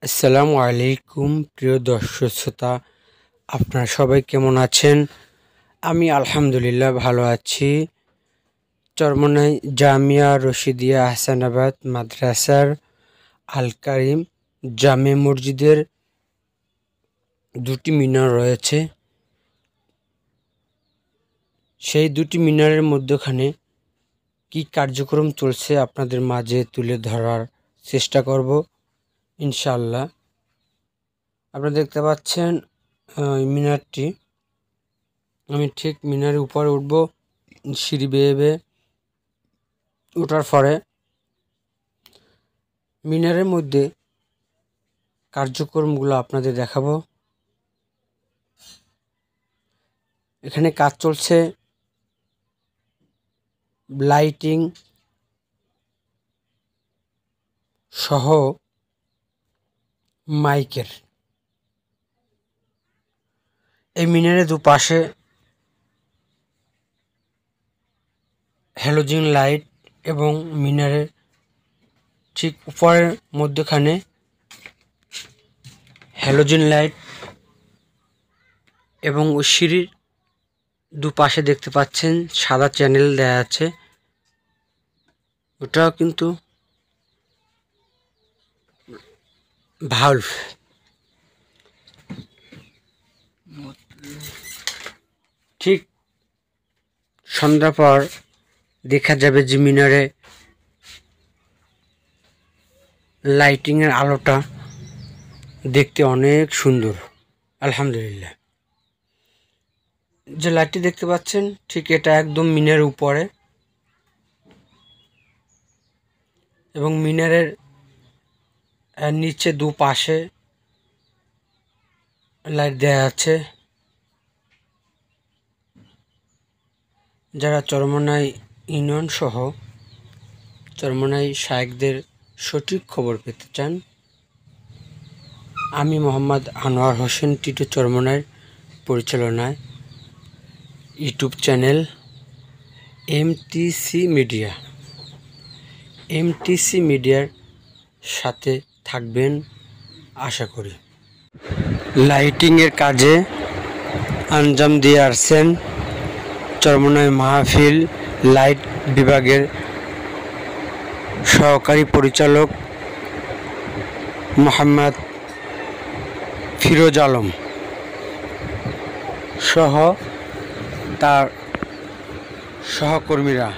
আসসালামু আলাইকুম প্রিয় দর্শক শ্রোতা, আপনারা সবাই কেমন আছেন? আমি আলহামদুলিল্লাহ ভালো আছি। চরমোনাই জামিয়া রশিদিয়া হাসানাবাদ মাদ্রাসার আল কারিম জামে মসজিদের দুটি মিনার রয়েছে। সেই দুটি মিনারের মধ্যখানে কি কার্যক্রম চলছে আপনাদের মাঝে তুলে ধরার চেষ্টা করব ইনশাআল্লাহ। আপনারা দেখতে পাচ্ছেন মিনারটি। আমি ঠিক মিনারের উপরে উঠব, সিঁড়ি বেয়ে বেয়ে ওঠার পরে মিনারের মধ্যে কার্যক্রমগুলো আপনাদের দেখাবো। এখানে কাজ চলছে লাইটিং সহ মাইকের। এই মিনারের দুপাশে হ্যালোজিন লাইট এবং মিনারের ঠিক উপরের মধ্যখানে হ্যালোজিন লাইট এবং ওই সিঁড়ির দুপাশে দেখতে পাচ্ছেন সাদা চ্যানেল দেয়া আছে। ওটাও কিন্তু ভালভ। ঠিক সন্ধ্যার পর দেখা যাবে যে মিনারে লাইটিংয়ের আলোটা দেখতে অনেক সুন্দর। আলহামদুলিল্লাহ, যে লাইটটি দেখতে পাচ্ছেন ঠিক এটা একদম মিনারের উপরে এবং মিনারের নিচে দুপাশে লাইট দেওয়া আছে। যারা চরমোনাই ইউনিয়ন সহ চরমোনাই শায়েখদের সঠিক খবর পেতে চান, আমি মোহাম্মদ আনোয়ার হোসেন টিটু চরমোনাইয়ের পরিচালনায় ইউটিউব চ্যানেল এমটিসি মিডিয়ার সাথে থাকবেন আশা করি। লাইটিংয়ের কাজে আঞ্জাম দিয়ে আসছেন চরমোনাই মাহফিল লাইট বিভাগের সহকারী পরিচালক মোহাম্মদ ফিরোজ আলম সহ তার সহকর্মীরা।